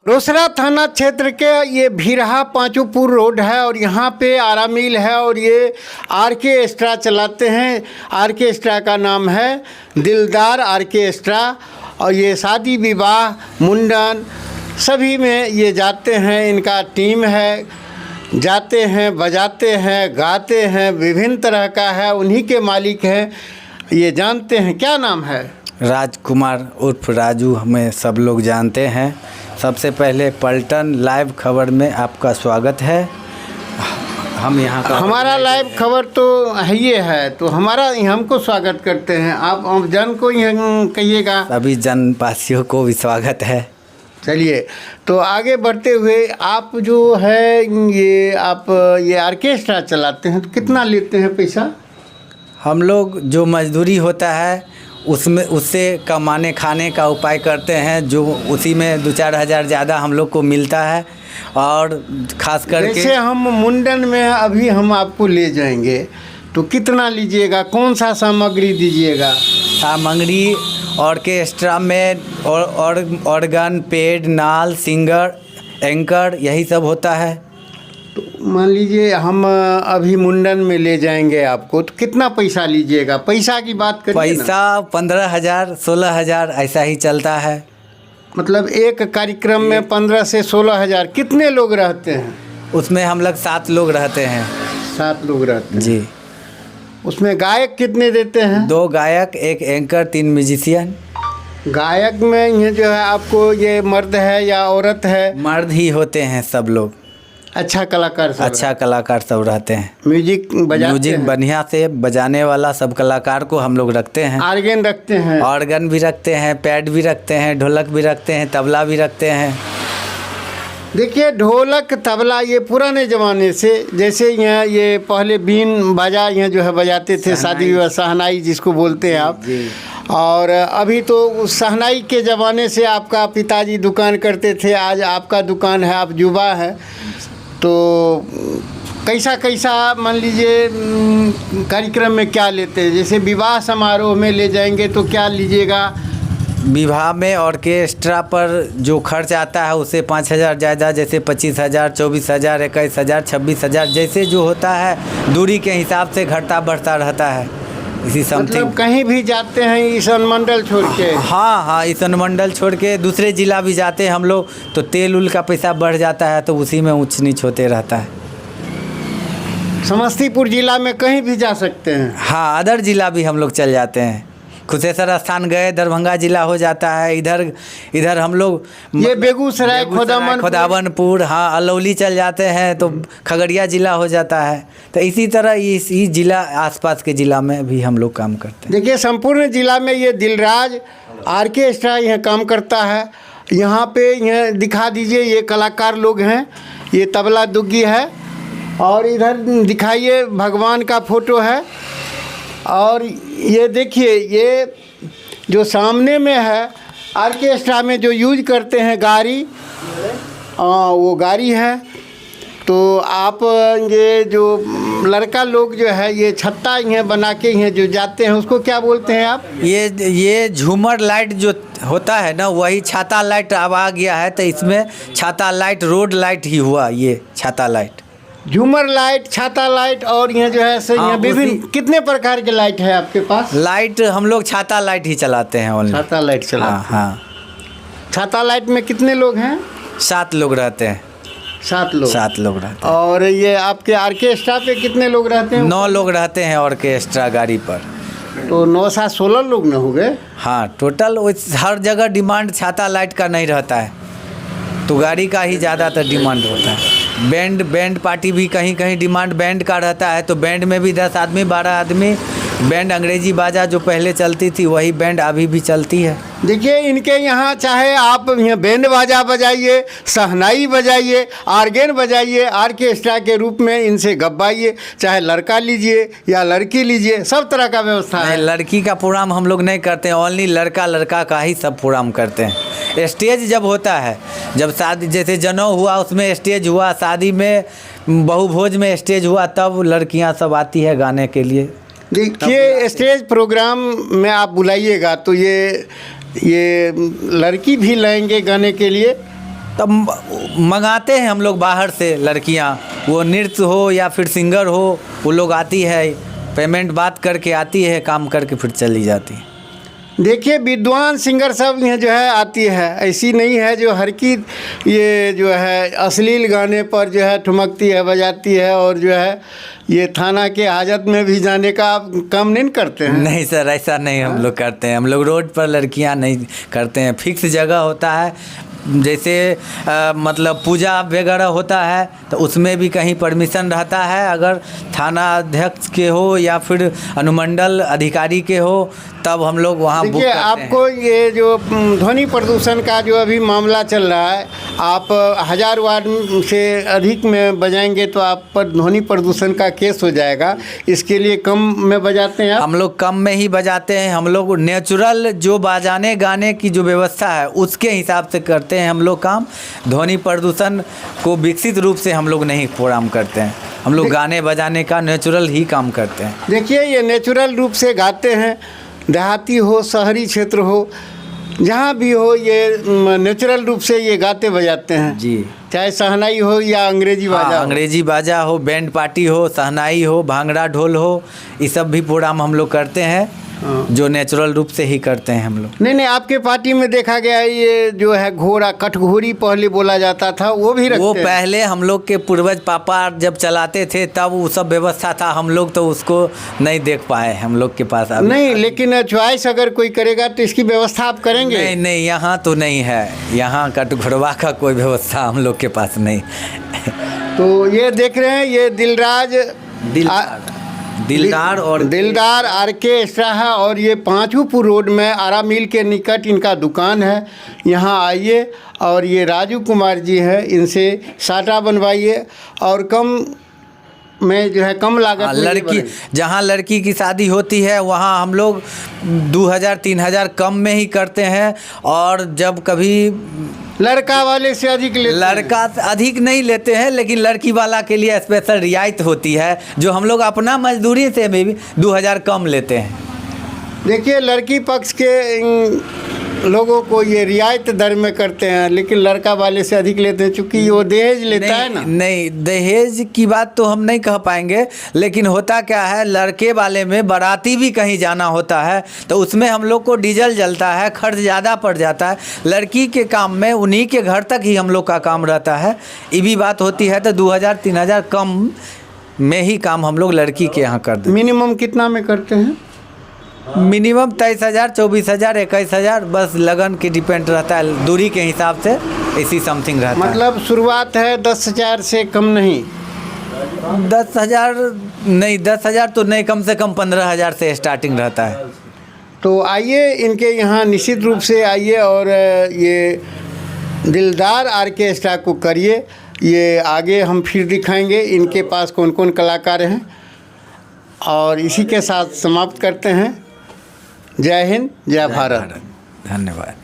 रोसड़ा थाना क्षेत्र के ये भीरहा पांचोपुर रोड है और यहाँ पे आरा मिल है और ये आर.के. एक्स्ट्रा चलाते हैं। आर.के. एक्स्ट्रा का नाम है दिलदार आर.के. एक्स्ट्रा और ये शादी विवाह मुंडन सभी में ये जाते हैं। इनका टीम है, जाते हैं, बजाते हैं, गाते हैं, विभिन्न तरह का है। उन्हीं के मालिक हैं, ये जानते हैं। क्या नाम है? राजकुमार उर्फ राजू, हमें सब लोग जानते हैं। सबसे पहले पलटन लाइव खबर में आपका स्वागत है। हम यहाँ का हमारा लाइव खबर तो है ये है, तो हमारा हमको स्वागत करते हैं। आप जन को कहिएगा। सभी जनवासियों को भी स्वागत है। चलिए, तो आगे बढ़ते हुए आप जो है ये आर्केस्ट्रा चलाते हैं, तो कितना लेते हैं पैसा? हम लोग जो मजदूरी होता है उससे कमाने खाने का उपाय करते हैं, जो उसी में 2-4 हज़ार ज़्यादा हम लोग को मिलता है। और ख़ास करके जैसे हम मुंडन में अभी हम आपको ले जाएंगे तो कितना लीजिएगा? कौन सा सामग्री दीजिएगा? सामग्री ऑर्केस्ट्रा में ऑर्गन, पेड, नाल, सिंगर, एंकर यही सब होता है। तो मान लीजिए हम अभी मुंडन में ले जाएंगे आपको, तो कितना पैसा लीजिएगा? पैसा की बात करिए। पैसा 15,000 16,000 ऐसा ही चलता है। मतलब एक कार्यक्रम में 15 से 16 हज़ार। कितने लोग रहते हैं उसमें? हम लोग 7 लोग रहते हैं। 7 लोग रहते हैं जी। उसमें गायक कितने देते हैं? 2 गायक, 1 एंकर, 3 म्यूजिशियन। गायक में ये जो है आपको ये मर्द है या औरत है? मर्द ही होते हैं सब लोग। अच्छा कलाकार सब? अच्छा कलाकार सब रहते हैं। म्यूजिक बजाते म्यूजिक हैं? बढ़िया से बजाने वाला सब कलाकार को हम लोग रखते हैं। ऑर्गन रखते हैं? ऑर्गन भी रखते हैं, पैड भी रखते हैं, ढोलक भी रखते हैं, तबला भी रखते हैं। देखिए, ढोलक तबला ये पुराने ज़माने से, जैसे यहाँ ये पहले बीन बाजा यहाँ जो है बजाते थे, शादी विवाह, शहनाई जिसको बोलते हैं आप। और अभी तो उस शहनाई के ज़माने से आपका पिताजी दुकान करते थे, आज आपका दुकान है, आप युवा है। तो कैसा मान लीजिए कार्यक्रम में क्या लेते हैं? जैसे विवाह समारोह में ले जाएंगे तो क्या लीजिएगा? विवाह में ऑर्केस्ट्रा पर जो खर्च आता है उससे 5,000 ज़्यादा, जैसे 25,000, 24,000, 21,000, 26,000, जैसे जो होता है दूरी के हिसाब से घटता बढ़ता रहता है। इसी समथिंग। मतलब कहीं भी जाते हैं ईसन मंडल छोड़ के? हाँ, ईसन मंडल छोड़ के दूसरे ज़िला भी जाते हैं हम लोग, तो तेल उल का पैसा बढ़ जाता है, तो उसी में ऊंच नीच होते रहता है। समस्तीपुर जिला में कहीं भी जा सकते हैं? हाँ, अदर ज़िला भी हम लोग चल जाते हैं। कुशेश्वर स्थान गए, दरभंगा जिला हो जाता है। इधर हम लोग ये बेगूसराय, खोदावनपुर, हाँ, अलौली चल जाते हैं, तो खगड़िया जिला हो जाता है। तो इसी तरह इसी जिला आसपास के ज़िला में भी हम लोग काम करते हैं। देखिए, संपूर्ण जिला में ये दिलराज आर.के. एक्स्ट्रा यहाँ काम करता है। यहाँ पे यह दिखा दीजिए, ये कलाकार लोग हैं। ये तबला दुग्गी है और इधर दिखाइए भगवान का फोटो है। और ये देखिए, ये जो सामने में है आर.के. एक्स्ट्रा में जो यूज करते हैं गाड़ी, वो गाड़ी है। तो आप ये जो लड़का लोग जो है ये छत्ता यहाँ बना के यहाँ जो जाते हैं, उसको क्या बोलते हैं आप? ये झूमर लाइट जो होता है ना, वही छाता लाइट अब आ गया है। तो इसमें छाता लाइट, रोड लाइट ही हुआ ये छाता लाइट। झूमर लाइट, छाता लाइट और यहाँ जो है सर, यहाँ विभिन्न कितने प्रकार के लाइट है आपके पास? लाइट हम लोग छाता लाइट ही चलाते हैं ओनली। छाता लाइट चलाते हैं? हाँ। छाता लाइट में कितने लोग हैं? 7 लोग रहते हैं। 7 लोग? 7 लोग रहते हैं। और ये आपके आर.के. एक्स्ट्रा पे कितने लोग रहते हैं? 9 लोग रहते हैं ऑर्केस्ट्रा गाड़ी पर। तो 9 7 16 लोग न हो गए? हाँ, टोटल हर जगह डिमांड छाता लाइट का नहीं रहता है, तो गाड़ी का ही ज़्यादातर डिमांड होता है। बैंड पार्टी भी कहीं डिमांड बैंड का रहता है, तो बैंड में भी 10 आदमी 12 आदमी। बैंड अंग्रेजी बाजा जो पहले चलती थी वही बैंड अभी भी चलती है। देखिए, इनके यहाँ चाहे आप यहाँ बैंड बाजा बजाइए, शहनाई बजाइए, ऑर्गन बजाइए, आर.के. एक्स्ट्रा के रूप में इनसे गवाइए। चाहे लड़का लीजिए या लड़की लीजिए, सब तरह का व्यवस्था है। लड़की का प्रोग्राम हम लोग नहीं करते हैं, ओनली लड़का का ही सब प्रोग्राम करते हैं। स्टेज जब होता है, जब शादी जैसे जनेऊ हुआ उसमें स्टेज हुआ, शादी में बहुभोज में स्टेज हुआ, तब लड़कियां सब आती है गाने के लिए। देखिए, स्टेज प्रोग्राम में आप बुलाइएगा तो ये लड़की भी लाएंगे गाने के लिए तब मंगाते हैं हम लोग बाहर से लड़कियां, वो नृत्य हो या फिर सिंगर हो, वो लोग आती है, पेमेंट बात करके आती है, काम करके फिर चली जाती है। देखिए विद्वान सिंगर सब यहाँ जो है आती है, ऐसी नहीं है जो हर की ये जो है अश्लील गाने पर जो है ठुमकती है, बजाती है, और जो है ये थाना के हाजत में भी जाने का आप कम नहीं करते हैं। नहीं सर, ऐसा नहीं हम लोग करते हैं। हम लोग रोड पर लड़कियां नहीं करते हैं। फिक्स जगह होता है, जैसे मतलब पूजा वगैरह होता है तो उसमें भी कहीं परमिशन रहता है, अगर थाना अध्यक्ष के हो या फिर अनुमंडल अधिकारी के हो तब हम लोग वहाँ बुक देखिए करते हैं। आपको ये जो ध्वनि प्रदूषण का जो अभी मामला चल रहा है, आप 1000 वाट से अधिक में बजाएंगे तो आप पर ध्वनि प्रदूषण का केस हो जाएगा। इसके लिए कम में बजाते हैं आप? हम लोग कम में ही बजाते हैं। हम लोग नेचुरल जो बजाने गाने की जो व्यवस्था है उसके हिसाब से करते हैं हम लोग काम। ध्वनि प्रदूषण को विकसित रूप से हम लोग नहीं प्रोग्राम करते हैं। हम लोग गाने बजाने का नेचुरल ही काम करते हैं। देखिए ये नेचुरल रूप से गाते हैं, देहाती हो शहरी क्षेत्र हो जहाँ भी हो, ये नेचुरल रूप से ये गाते बजाते हैं जी। चाहे शहनाई हो या अंग्रेजी बाजा हाँ, हो। अंग्रेजी बाजा हो, बैंड पार्टी हो, शहनाई हो, भांगड़ा ढोल हो, ये सब भी प्रोग्राम हम लोग करते हैं, जो नेचुरल रूप से ही करते हैं हम लोग। नहीं आपके पार्टी में देखा गया है ये जो है घोड़ा कटघोरी पहले बोला जाता था, वो भी रखते वो हैं? पहले हम लोग के पूर्वज पापा जब चलाते थे तब वो सब व्यवस्था था, हम लोग तो उसको नहीं देख पाए हम लोग के पास। अभी नहीं, लेकिन चॉइस अगर कोई करेगा तो इसकी व्यवस्था आप करेंगे? नहीं नहीं, यहाँ तो नहीं है, यहाँ कटघोरवा का कोई व्यवस्था हम लोग के पास नहीं। तो ये देख रहे हैं ये दिलदार ऑर्केस्ट्रा है, और ये पाँचूपुर रोड में आरा मिल के निकट इनका दुकान है। यहाँ आइए और ये राजू कुमार जी हैं, इनसे साटा बनवाइए और कम में जो है कम लागत में लड़की जहाँ लड़की की शादी होती है वहाँ हम लोग 2000-3000 कम में ही करते हैं, और जब कभी लड़का वाले से अधिक लेते हैं। लड़का अधिक नहीं लेते हैं, लेकिन लड़की वाला के लिए स्पेशल रियायत होती है, जो हम लोग अपना मजदूरी से भी 2000 कम लेते हैं। देखिए लड़की पक्ष के लोगों को ये रियायत दर में करते हैं, लेकिन लड़का वाले से अधिक लेते हैं, चूँकि वो दहेज लेता है ना। नहीं, दहेज की बात तो हम नहीं कह पाएंगे, लेकिन होता क्या है, लड़के वाले में बाराती भी कहीं जाना होता है तो उसमें हम लोग को डीजल जलता है, खर्च ज़्यादा पड़ जाता है। लड़की के काम में उन्हीं के घर तक ही हम लोग का काम रहता है, ये भी बात होती है, तो 2000-3000 कम में ही काम हम लोग लड़की के यहाँ कर देते हैं। मिनिमम कितना में करते हैं? मिनिमम 23,000, 24,000, 21,000, बस लगन के डिपेंड रहता है, दूरी के हिसाब से इसी समथिंग रहता है। मतलब शुरुआत है 10,000 से कम नहीं? 10,000 नहीं, 10,000 तो नहीं, कम से कम 15,000 से स्टार्टिंग रहता है। तो आइए इनके यहाँ निश्चित रूप से आइए और ये दिलदार ऑर्केस्ट्रा को करिए। ये आगे हम फिर दिखाएंगे इनके पास कौन कौन कलाकार हैं, और इसी के साथ समाप्त करते हैं। जय हिंद, जय भारत। धन्यवाद।